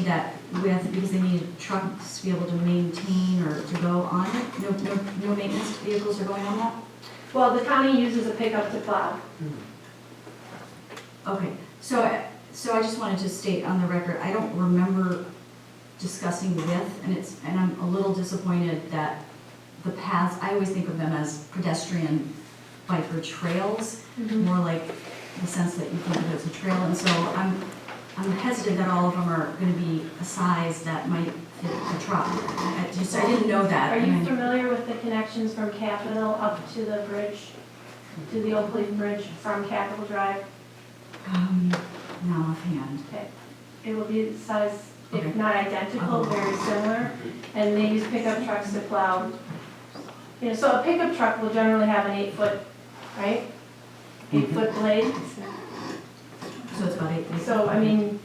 that width because they need trucks to be able to maintain or to go on it? No maintenance vehicles are going on that? Well, the county uses a pickup to plow. Okay, so I just wanted to state on the record, I don't remember discussing width, and I'm a little disappointed that the paths, I always think of them as pedestrian biker trails, more like the sense that you think of it as a trail, and so I'm hesitant that all of them are gonna be a size that might fit a truck. I didn't know that. Are you familiar with the connections from Capitol up to the bridge, to the Oak Leaf Bridge from Capitol Drive? No, offhand. Okay. It will be the size, Okay. if not identical, very similar, and they use pickup trucks to plow. You know, so a pickup truck will generally have an 8-foot, right? 8-foot blade. So it's about 8 feet. So, I mean,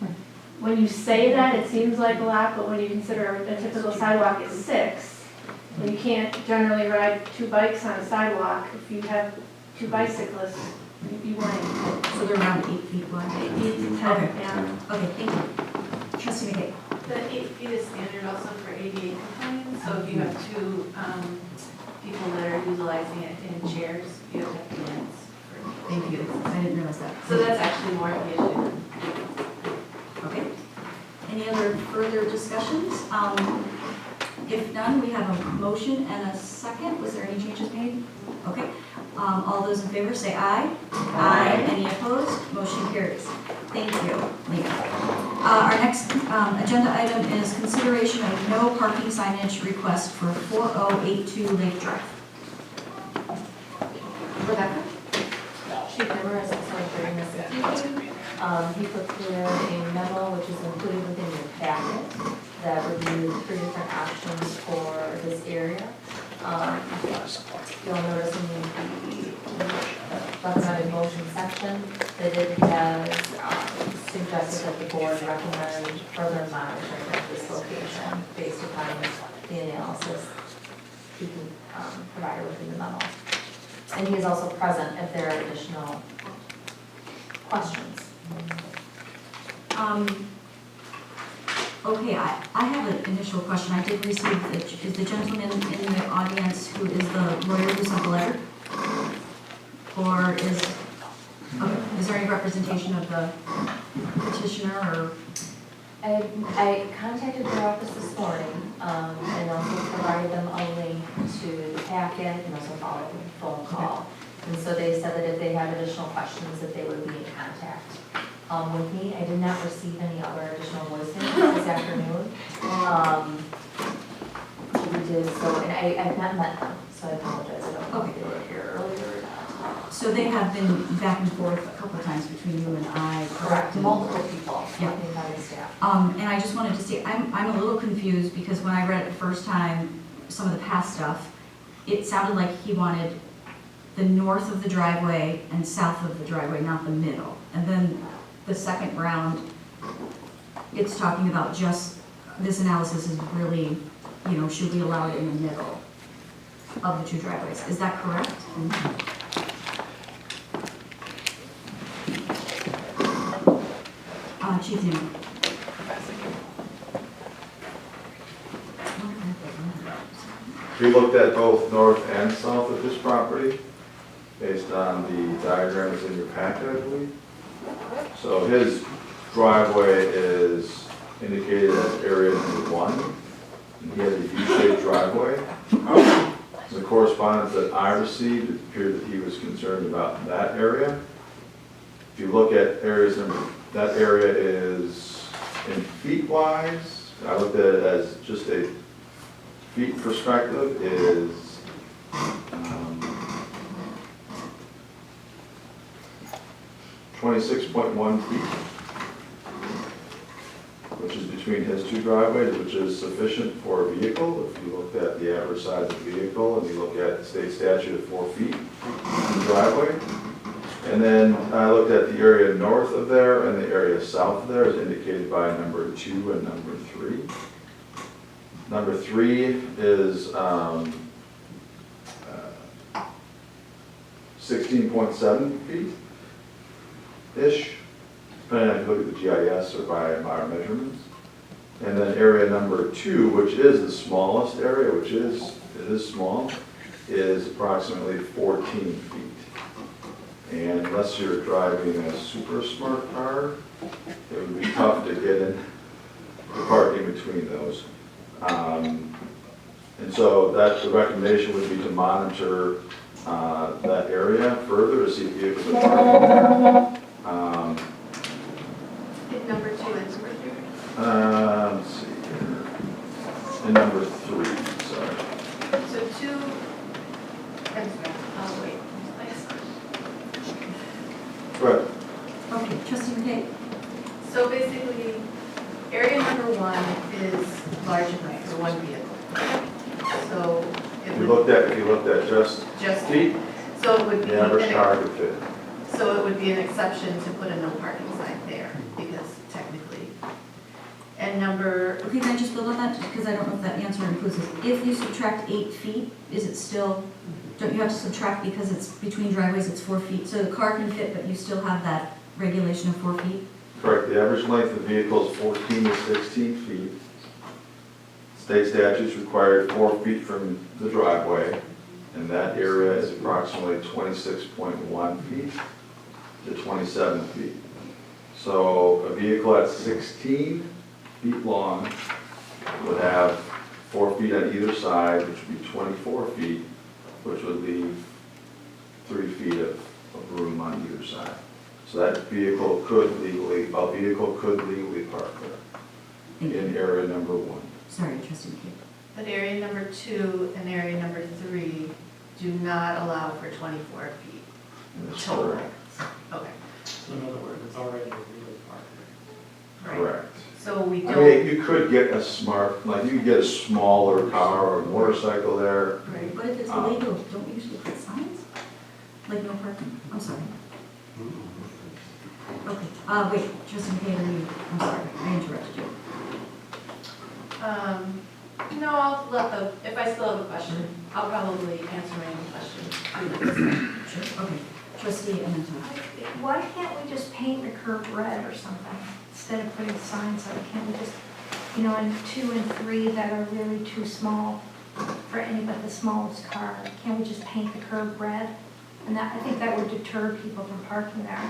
when you say that, it seems like a lot, but when you consider a typical sidewalk is 6, and you can't generally ride 2 bikes on a sidewalk. If you have 2 bicyclists, you wouldn't. So they're around 8 feet wide? 8 to 10, Okay. yeah. Okay, thank you. Trustee McKay. The 8 feet is standard also for ADA compliance, so if you have 2 people that are utilizing it in chairs, you have to have units. Thank you. I didn't realize that. So that's actually more of the issue. Okay. Any other further discussions? If none, we have a motion and a second. Was there any changes made? Okay. All those in favor say aye. Aye. Any opposed? Motion carries. Thank you, Leah. Our next agenda item is consideration of no parking signage request for 4082 Lake Drive. Rebecca? Chief Member has explained during this meeting. He prepared a memo which is included within your packet that reviewed 3 different options for this area. You'll notice in the recommended motion section that it has suggested that the board recommend further monitoring of this location based upon the analysis he provided within the memo. And he is also present if there are additional questions. Okay, I have an initial question. I did receive, is the gentleman in the audience who is the lawyer who sent the letter? Or is there any representation of the petitioner or? I contacted their office this morning and also provided them a link to the packet and also followed up with a phone call. And so they said that if they have additional questions that they would be in contact with me. I did not receive any other additional voicemails this afternoon. We did so, and I have not met them, so I apologize. I don't know if they were here earlier or not. So they have been back and forth a couple of times between you and I, correct? Multiple people, Yeah. including county staff. And I just wanted to say, I'm a little confused because when I read it the first time, some of the past stuff, it sounded like he wanted the north of the driveway and south of the driveway, not the middle. And then the second round, it's talking about just, this analysis is really, you know, should we allow it in the middle of the 2 driveways? Is that correct? Chief Newman. We looked at both north and south of this property based on the diagram that's in your packet, I believe. So his driveway is indicated as area number 1. And he has a U-shaped driveway. The correspondence that I received, it appeared that he was concerned about that area. If you look at areas that area is in feet wise. I looked at it as just a feet perspective is 26.1 feet, which is between his 2 driveways, which is sufficient for a vehicle. If you looked at the average size of the vehicle and you look at the state statute of 4 feet in the driveway. And then I looked at the area north of there and the area south of there is indicated by number 2 and number 3. Number 3 is 16.7 feet-ish, depending on if you look at the GIS or by our measurements. then area number 2, which is the smallest area, it is small, is approximately 14 feet. And unless you're driving a super smart car, it would be tough to get in the parking between those. And so the recommendation would be to monitor that area further to see if vehicles are parked there. Hit number 2 and number 3. Let's see here. And number 3, sorry. So 2, I'm sorry, I'll wait. Right. Okay, trustee McKay? So basically, area number 1 is large enough for one vehicle. So it If you would looked at just just, feet, so it would be, the average car could fit. so it would be an exception to put a no parking sign there, because technically. And number, Okay, can I just build on that, because I don't know if that answer includes this. If you subtract 8 feet, is it still, don't you have to subtract because it's between driveways, it's 4 feet? So the car can fit, but you still have that regulation of 4 feet? Correct, the average length of the vehicle is 14 to 16 feet. State statutes require 4 feet from the driveway, and that area is approximately 26.1 feet to 27 feet. So a vehicle at 16 feet long would have 4 feet on either side, which would be 24 feet, which would leave 3 feet of room on either side. So that vehicle could legally park there in area number 1. Sorry, trustee McKay. but area number 2 and area number 3 do not allow for 24 feet. That's total. correct. Okay, So in other words, it's already a real park. right. Correct. So we I don't, mean, you could get a smart, like you could get a smaller car or a motorcycle there. right. But if it's illegal, don't we usually put signs? Like no parking? I'm sorry. Okay, wait, trustee McKay, I'm sorry, I interrupted you. No, I'll let if I still have a question, I'll probably answer any questions. Sure. Okay, trustee Amento. Why can't we just paint the curb red or something, instead of putting signs on it? Can't we just, in 2 and 3 that are really too small for any but the smallest car, can't we just paint the curb red? And I think that would deter people from parking there.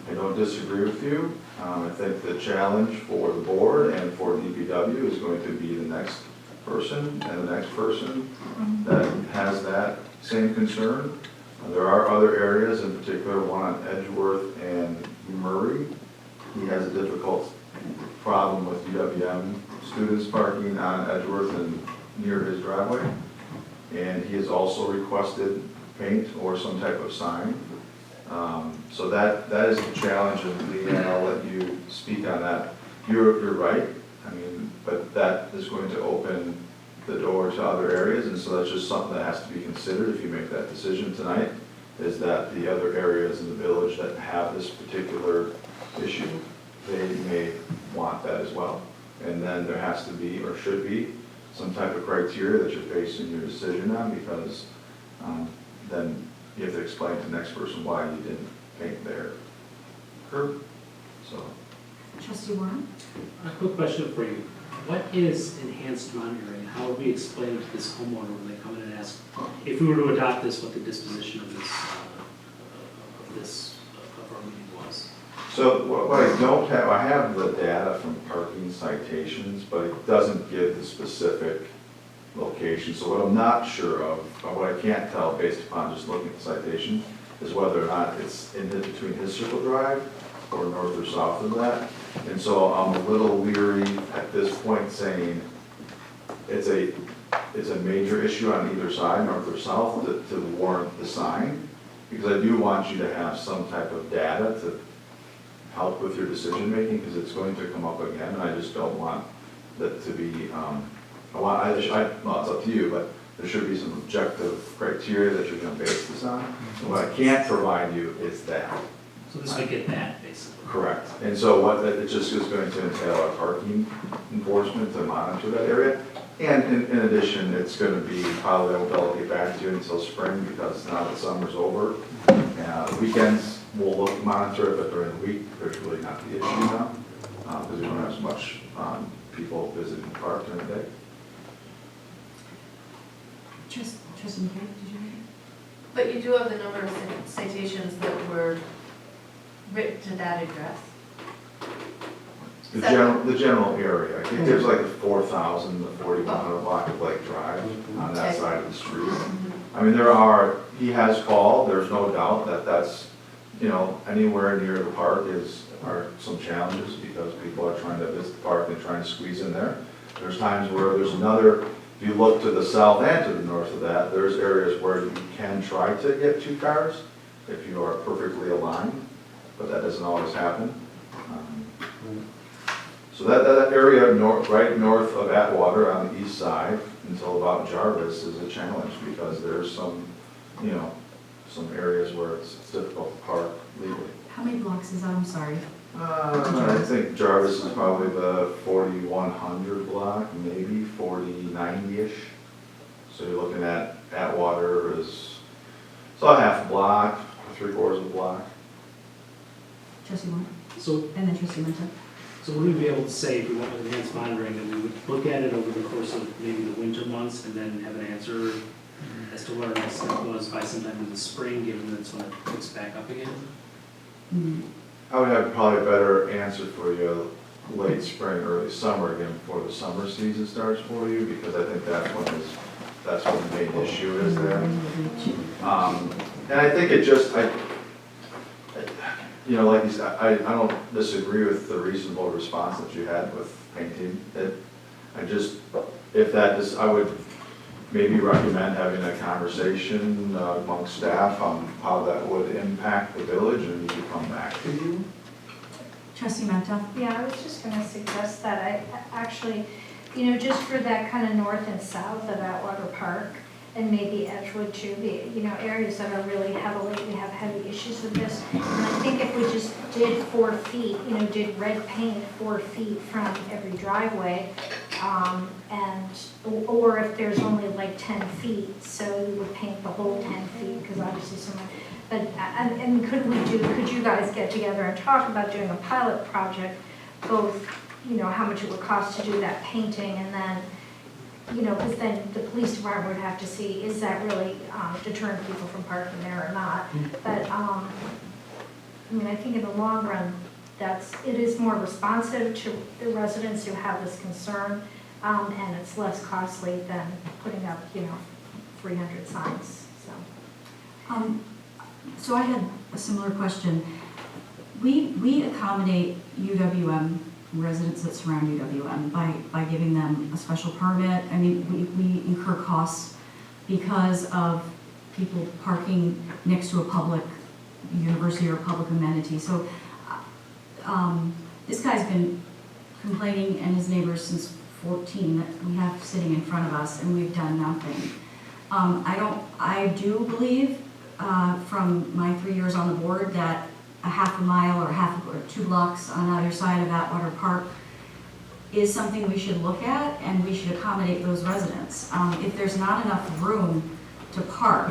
I don't disagree with you. I think the challenge for the board and for DPW is going to be the next person and the next person that has that same concern. There are other areas, in particular one on Edgeworth and Murray. He has a difficult problem with UWM students parking on Edgeworth and near his driveway. And he has also requested paint or some type of sign. So that is the challenge, and Leanne, I'll let you speak on that. You're right, but that is going to open the door to other areas, and so that's just something that has to be considered if you make that decision tonight, is that the other areas in the village that have this particular issue, they may want that as well. And then there has to be, or should be, some type of criteria that you're basing your decision on, because then you have to explain to the next person why you didn't paint their curb. So, Trustee Warren? A quick question for you. What is enhanced monitoring? How would we explain it to this homeowner when they come in and ask, if we were to adopt this, what the disposition of our meeting was? so what I don't have, I have the data from parking citations, but it doesn't give the specific location. So what I'm not sure of, or what I can't tell based upon just looking at the citation, is whether or not it's in between his circle drive or north or south of that. And so I'm a little leery at this point saying it's a major issue on either side, north or south, to warrant the sign. Because I do want you to have some type of data to help with your decision making, because it's going to come up again, and I just don't want that to be, well, it's up to you, but there should be some objective criteria that you're gonna base this on. And what I can't provide you is that. So this would get that, basically. Correct. And so it just is going to entail our parking enforcement to monitor that area. And in addition, it's going to be, probably I won't be able to get back to you until spring, because now that summer's over. Weekends, we'll monitor it, but during the week, there's really not the issue now, because we don't have as much people people visiting the park during the day. Trustee McKay, did you read it? But you do have the number of citations that were written to that address? The general area, I think there's like the 4,000, the 4,100 block of Lake Drive on that Okay. side of the street. I mean, he has called, there's no doubt that that's, anywhere near the park are some challenges because people are trying to visit the park and trying to squeeze in there. There's times where there's if you look to the south and to the north of that, there's areas where you can try to get 2 cars if you are perfectly aligned, but that doesn't always happen. So that area right north of Atwater on the east side until about Jarvis is a challenge because there's some areas where it's difficult to park legally. How many blocks is that? I'm sorry. I think Jarvis is probably the 4,100 block, maybe 4,090-ish. So you're looking at Atwater is about half a block, 3/4 of a block. Trustee Moore, So, and then trustee Menta. so would we be able to say, if we went with enhanced monitoring, that we would look at it over the course of maybe the winter months and then have an answer as to what our next step was by sometime in the spring, given that's when it picks back up again? I would have probably a better answer for you late spring, early summer, again, before the summer season starts for you, because I think that's when the main issue is there. And I think it just, like you said, I don't disagree with the reasonable response that you had with painting it. I would maybe recommend having a conversation amongst staff on how that would impact the village and we could come back to you. Trustee Menta. Yeah, I was just gonna suggest that I actually, just for that kind of north and south of Atwater Park, and maybe Edgewood too, areas that are really we have heavy issues with this. And I think if we just did 4 feet, did red paint 4 feet from every driveway, or if there's only like 10 feet, so you would paint the whole 10 feet, because obviously someone, but, and could you guys get together and talk about doing a pilot project, both, how much it would cost to do that painting, and then, because then the police department would have to see, is that really deterring people from parking there or not? But, I think in the long run, it is more responsive to the residents who have this concern, and it's less costly than putting up, 300 signs, so. So I had a similar question. We accommodate UWM residents that surround UWM by giving them a special permit. I mean, we incur costs because of people parking next to a public university or public amenity. So this guy's been complaining, and his neighbors, since 14 that we have sitting in front of us, and we've done nothing. I do believe from my 3 years on the board that a half a mile or 2 blocks on either side of Atwater Park is something we should look at, and we should accommodate those residents. If there's not enough room to park,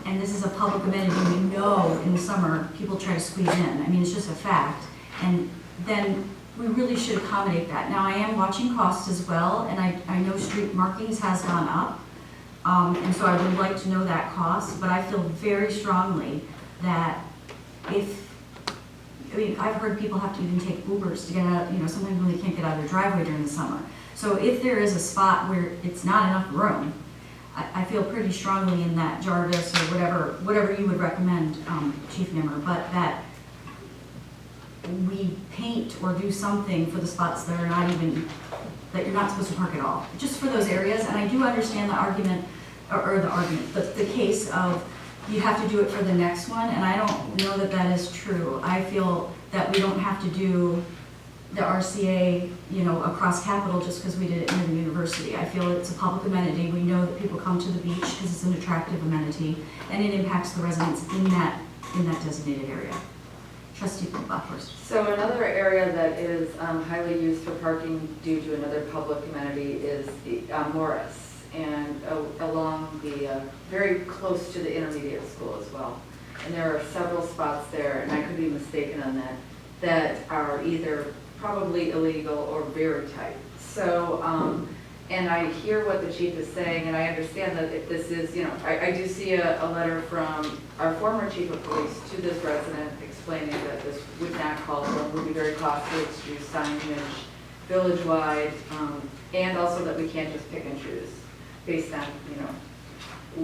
and this is a public amenity, we know in the summer people try to squeeze in. I mean, it's just a fact. And then we really should accommodate that. Now, I am watching costs as well, and I know street markings has gone up. And so I would like to know that cost, but I feel very strongly that I've heard people have to even take Ubers to get out, sometimes when they can't get out of their driveway during the summer. So if there is a spot where it's not enough room, I feel pretty strongly in that Jarvis or whatever you would recommend, Chief Nimmer, but that we paint or do something for the spots that are not even, that you're not supposed to park at all, just for those areas. And I do understand the argument, the case of you have to do it for the next one, and I don't know that that is true. I feel that we don't have to do the RCA, across Capitol just because we did it near the university. I feel it's a public amenity. We know that people come to the beach because it's an attractive amenity, and it impacts the residents in that designated area. Trustee Buckhorst. So another area that is highly used for parking due to another public amenity is the Morris, and along the, very close to the intermediate school as well. And there are several spots there, and I could be mistaken on that are either probably illegal or very tight. So, and I hear what the chief is saying, and I understand that if this is, you know, I do see a letter from our former chief of police to this resident explaining that this would not call for, would be very costly to do signage village-wide, and also that we can't just pick and choose based on, you know,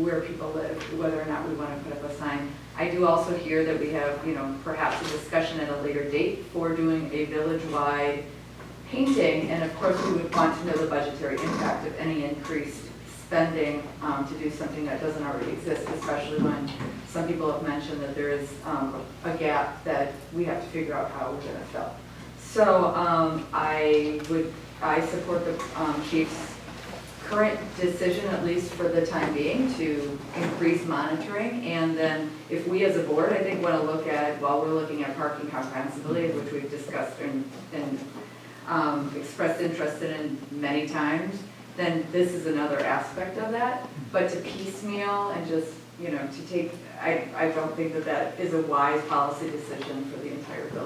where people live, whether or not we want to put up a sign. I do also hear that we have, you know, perhaps a discussion at a later date for doing a village-wide painting, and of course, we would want to know the budgetary impact of any increased spending to do something that doesn't already exist, especially when some people have mentioned that there is a gap that we have to figure out how we're going to fill. So I support the chief's current decision, at least for the time being, to increase monitoring. And then if we as a board, I think, want to look at, while we're looking at parking comprehensively, which we've discussed and expressed interest in many times, then this is another aspect of that. But to piecemeal and just, you know, to take, I don't think that that is a wise policy decision for the entire building.